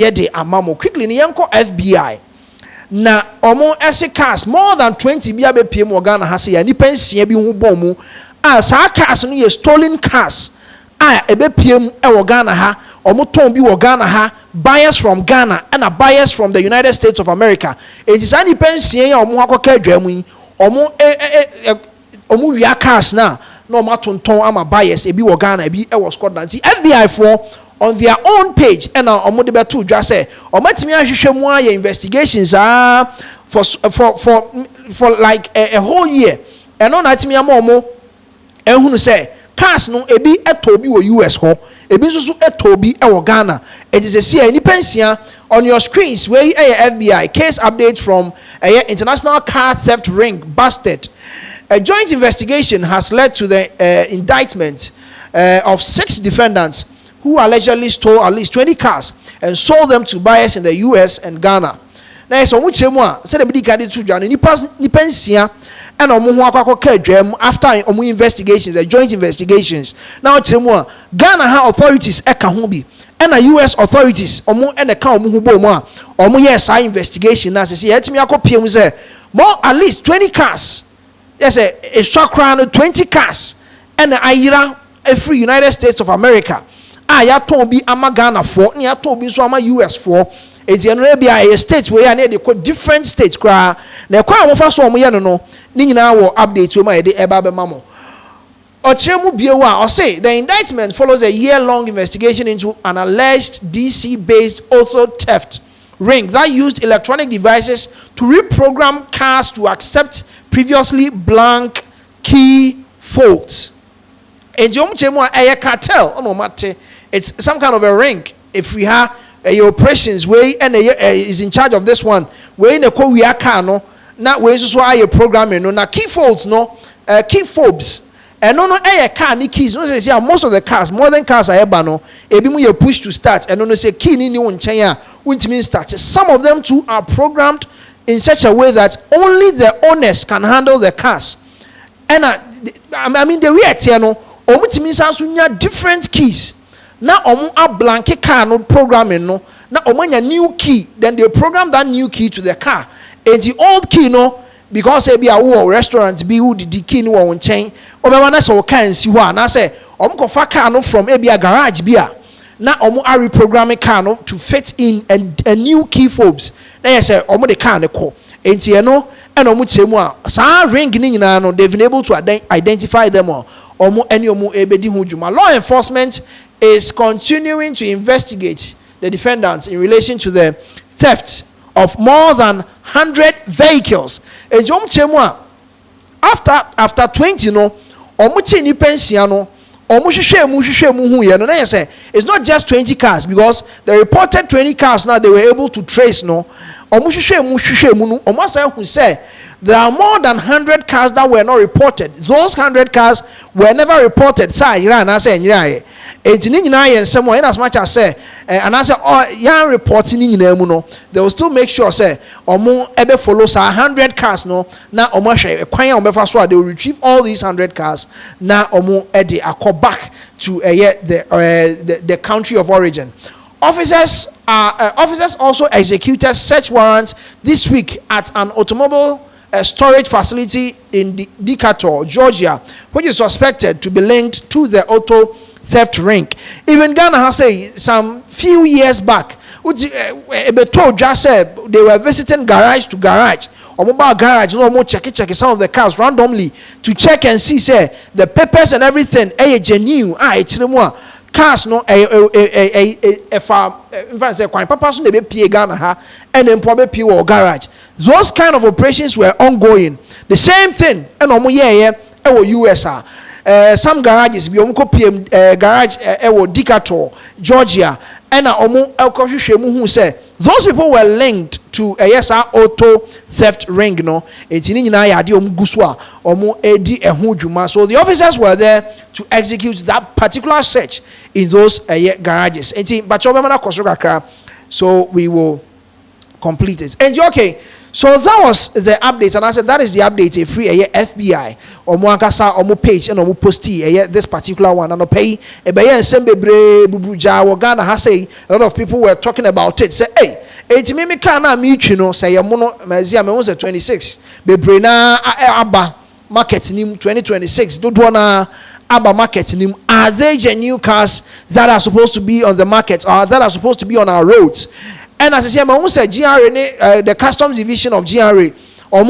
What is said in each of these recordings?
yede amamo quickly ni yenko FBI na omo ese cars more than 20 bia be piem wo Ghana ha se ya nipa nsia bi hu bom mu a sa cars no ye stolen cars a ebe piem e wo Ghana ha omo ton bi wo Ghana ha buyers from Ghana and buyers from the United States of America it is any pension ya omo akoka adwamu yi omo wia cars na omo atonton ama buyers ebi wo Ghana ebi e wo Scotland FBI for on their own page and omo de beto dwa say omatimi ahwehwe mu aye investigations for like a whole year and on atimi am omo ehunu say cars no ebi etobi wo US ho ebi so etobi e wo Ghana it is a see any pension on your screens where FBI case update from international car theft ring busted. A joint investigation has led to the indictment of 6 defendants who allegedly stole at least 20 cars and sold them to buyers in the US and Ghana. Now, so much more said the candidate to Johnny Nipensia and Omuaka after investigations, joint investigations. Now, Ghana authorities Ekahumbi and the US authorities Omu and the Kaumubo Omu yes investigation as I see it me say more at least 20 cars. Yes, a Shakran 20 cars and the Ayira free United States of America. Ya ton bi ama Ghana for ni ya ton bi so ama US for eti eno e bia a state where na dey different states kra na kwa wo fa so omo ye no ni nyina wo update o ma ye dey eba be mamo o chemu biewu a o say the indictment follows a year-long investigation into an alleged DC-based auto theft ring that used electronic devices to reprogram cars to accept previously blank key faults. And cartel it's some kind of a ring. If we have your operations way and is in charge of this one, way in the co we are car no, not ways so why your programming no, now key faults no, key fobs. And no car ni keys. No say most of the cars, more than cars I ever no, ebi you push to start. And no say key ni one chanya, which means start. Some of them too are programmed in such a way that only the owners can handle the cars. And I mean the way here no. Omutimi sanso nya different keys na omu a blank car no programming no na omanya new key then they program that new key to the car and the old key no because e be a wo restaurant be who the key no won chen obeba na so kan si ho na say omu ko fa car no from e be a garage be a na omu a reprogramming car no to fit in a new key fobs na yes say omu the car ne ko enti e no and omu chemu a sa ring ni nyina no they've been able to identify them all. Law enforcement is continuing to investigate the defendants in relation to the theft of more than 100 vehicles. After 20 no, it's not just 20 cars because the reported 20 cars now they were able to trace no. There are more than 100 cars that were not reported. Those 100 cars were never reported. Say, I say, it's in as much as say, and I say, oh, yeah, reporting in they will still make sure say, omo ebe follows 100 cars no. Now omo share they will retrieve all these 100 cars. Now omo ede akọ back to the country of origin. Officers also executed search warrants this week at an automobile storage facility in Decatur, Georgia, which is suspected to be linked to the auto theft ring. Even Ghana has said some few years back, which just said they were visiting garage to garage or mobile garage, no more check some of the cars randomly to check and see say the papers and everything. Genuine, it's no more. Cars no in fact say quite papa so dey pay Ghana ha and then probably pay or garage. Those kind of operations were ongoing. The same thing and omo US some garages bi omo ko PM garage Decatur, Georgia and omo elkohwehwe mu hu say those people were linked to auto theft ring no etini nyina ya de omo guso a omo edi eho dwuma. So the officers were there to execute that particular search in those garages. Enti bacho be mana koso kakra so we will complete it. And okay, So that was the update, and I said that is the update. A free FBI or Muankasa or page and or posty this particular one and pay a bay and sembebre bubuja or Ghana has say a lot of people were talking about it. Say, hey, it's me kana meet you know, say a mono mazia me was 26. Bebrena Abba market nim 2026. Don't wanna Abba market nim. Are they genuine cars that are supposed to be on the market or that are supposed to be on our roads? And as I say, I say GRA, the customs division of GRA, or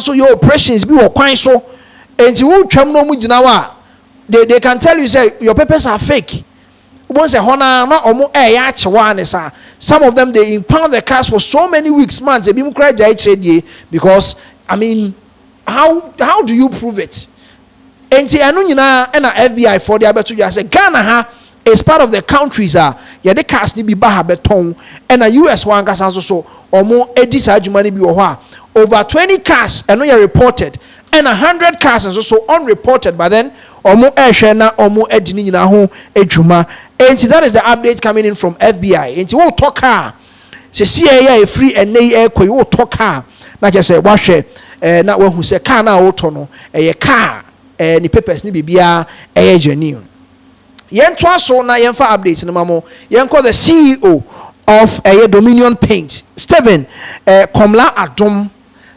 so your operations be or quite so, and you will they can tell you say your papers are fake. Once a honor, not almost a yacht one is some of them they impound the cars for so many weeks, months, they be cry because I mean, how do you prove it? And see, I know you know, and FBI for the abetu, I say Ghana is part of the countries yeah the cars ni bi ba beton and a US one gas so omo edi sa adwuma bi wo ho over 20 cars and no reported and 100 cars and so unreported, but then omo ehwe na omo edi ni nyina ho adwuma. And that is the update coming in from FBI. And we talk se see free and nay we talk na just say wahwe na we hu say car na wo to no car ni papers ni bibia genuine. Yen so na yen fa updates no mamo yen call the CEO of Dominion Paint, Stephen Komla Adom.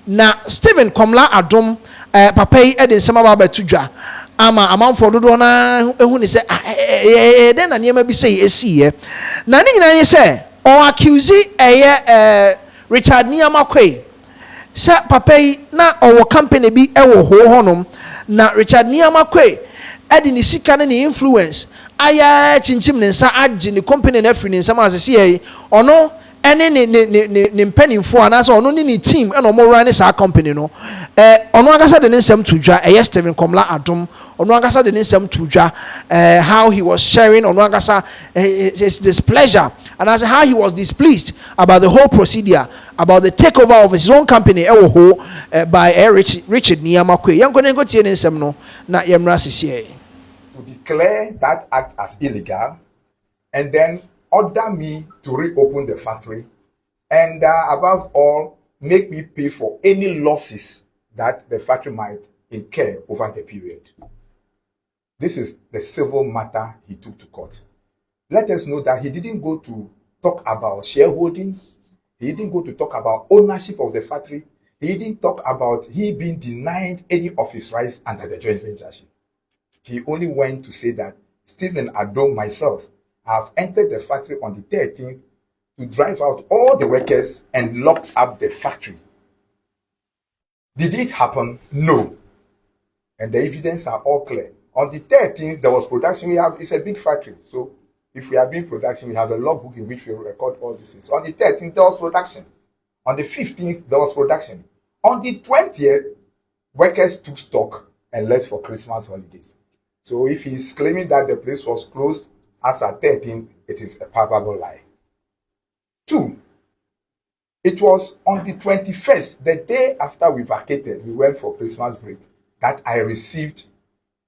Na Stephen Komla Adom papa yi e de nsema ba betudwa ama amanfo dodo na ehu ni se den na niam bi say esiye na ni nyina ni se o accuse Richard Nii Armah se papa yi na owo company bi e wo ho honom na Richard Nii Armah edi ni sika na ni influence aya chinchim ne nsa agi ni company na free ni nsa ma asese yi ono ene ne mpanimfo anasa ono ni team ena omo run sa company no ono agasa de nsem tudwa Stephen Komla Adom ono agasa de nsem tudwa how he was sharing ono agasa his displeasure and as how he was displeased about the whole procedure about the takeover of his own company by Richard Nii Armah yanko ne ngotie ne nsem no na yemra sisi to declare that act as illegal and then order me to reopen the factory and above all make me pay for any losses that the factory might incur over the period. This is the civil matter he took to court. Let us know that he didn't go to talk about shareholdings, he didn't go to talk about ownership of the factory, he didn't talk about he being denied any of his rights under the joint ventureship. He only went to say that Stephen Adom, myself, have entered the factory on the 13th to drive out all the workers and lock up the factory. Did it happen? No. And the evidence are all clear. On the 13th, there was production. It's a big factory. So if we are doing production, we have a logbook in which we record all these things. On the 13th, there was production. On the 15th, there was production. On the 20th, workers took stock and left for Christmas holidays. So if he's claiming that the place was closed as at 13th, it is a palpable lie. 2, it was on the 21st, the day after we vacated, we went for Christmas break, that I received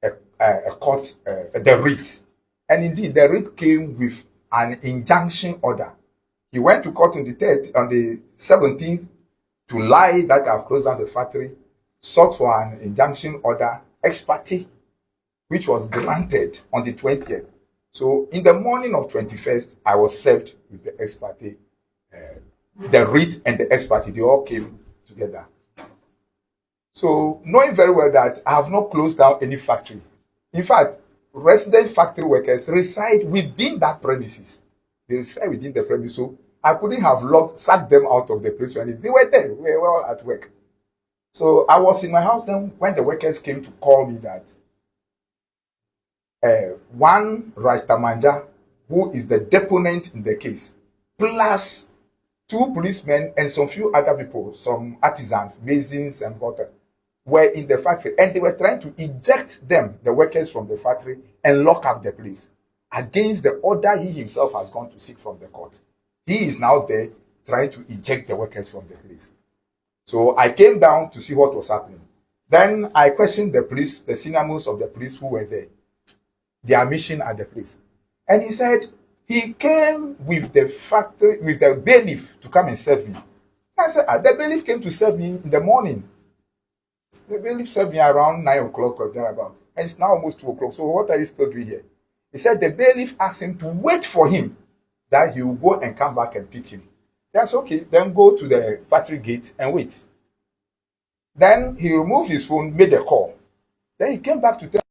a court, the writ. And indeed, the writ came with an injunction order. He went to court on the 17th to lie that I've closed down the factory, sought for an injunction order, Exp0ses, which was granted on the 20th. So in the morning of 21st, I was served with the Exp0ses, the writ and the Exp0ses, they all came together. So knowing very well that I have not closed down any factory. In fact, resident factory workers reside within that premises. They reside within the premises. So I couldn't have sacked them out of the place when they were there. We were all at work. So I was in my house then when the workers came to call me that one Rajtamanja, who is the deponent in the case, plus 2 policemen and some few other people, some artisans, masons and water, were in the factory and they were trying to eject them, the workers from the factory, and lock up the place against the order he himself has gone to seek from the court. He is now there trying to eject the workers from the place. So I came down to see what was happening. Then I questioned the police, the senior most of the police who were there, their mission at the place. And he said he came with the factory, with the bailiff to come and serve me. I said, the bailiff came to serve me in the morning. The bailiff served me around 9 o'clock or thereabout. And it's now almost 2 o'clock. So what are you still doing here? He said the bailiff asked him to wait for him, that he will go and come back and pick him. That's okay. Then go to the factory gate and wait. Then he removed his phone, made a call. Then he came back to tell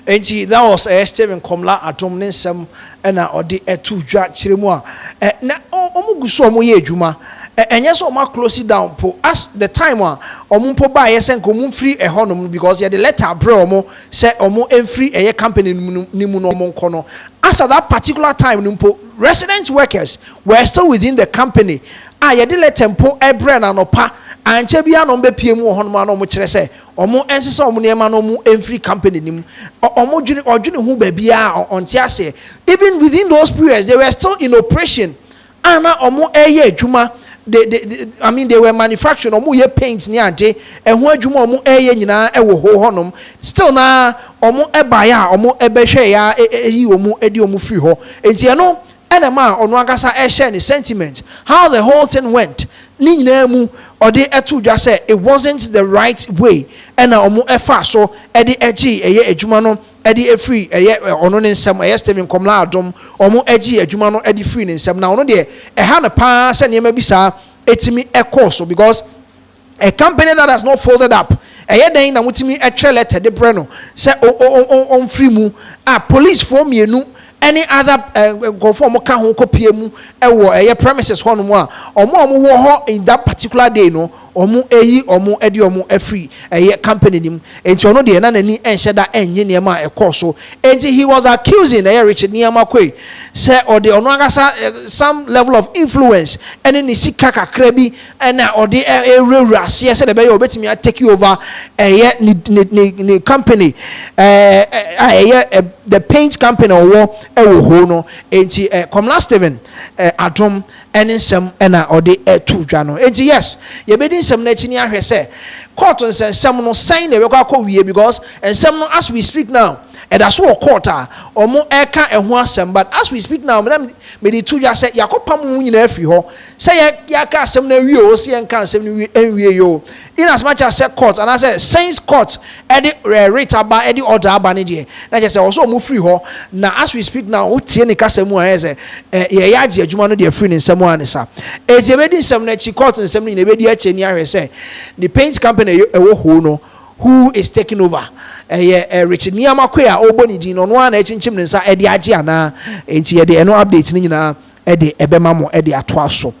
Enti that was Stephen Komla atom ne nsem na ode etu dwa kiremu a na omugu so omoye adwuma enye so ma close it down po as the time a omumpo ba yesen ko mumfiri ehonom because ye the letter bre omo say omo emfiri eye company ni mu no omo nkono as at that particular time nimpo resident workers were still within the company ye the letter mpo ebre na nopa anche bia no mbepie mu ohonom na omo kire say omo ensese omo niema no omo emfiri company nim omo dwene hu ba bia onte ase even within those periods they were still in operation ana omo eye adwuma they were manufacturing omo ye paint ni ade eho adwuma omo eye nyina ewo ho honom still na omo eba ya omo ebehwe ya eyi omo edi omo free ho enti no enema ono agasa share ni sentiment how the whole thing went ni nyina mu ode etu dwa say it wasn't the right way ena omo efa so ede egi eye adwuma no edi efree eye ono ne nsem eye Stephen Komla adom omo egi adwuma no edi free ne nsem na ono de eha ne pa se ne ma bisa etimi ekoso because a company that has not folded up eye den na mutimi etwe letter de breno se on free mu police for mienu any other go for mo ka ho kopie mu ewo eye premises ho no mu a omo wo ho in that particular day no omo eyi omo edi omo afree eye company nim enti ono de na nani enhyeda enye ne ma ekoso enti he was accusing eye Richard Nii Armah kwe say ode ono agasa some level of influence ene ni sika kakra bi na ode ewura ase say de be ye obetimi take over eye ni company the paint company owo ewo ho no enti Komla Stephen adom ene nsem na ode etu dwa no enti yes ye be di nsem na chini ahwe se court nsem no sign na we kwa wie because nsem no as we speak now that's what court omo eka eho asem but as we speak now me di tu dwa se yakopam mu nyina afi ho se ya ka asem na wie o se enka asem ni enwie yo in as much as court and I say saints court edi rate aba edi order aba ne de na je se o so mu free ho na as we speak now o tie ne kasem mu a se ye ya age adwuma no de free ne nsem a ne sa e be di nsem na chi court nsem ni be di ache ni ahwe se the paint company ewo ho no who is taking over Richard Nii Armah kwe a oboni din no na echinchim ne nsa ede age ana enti ye de eno update ni nyina ede ebema mo ede ato aso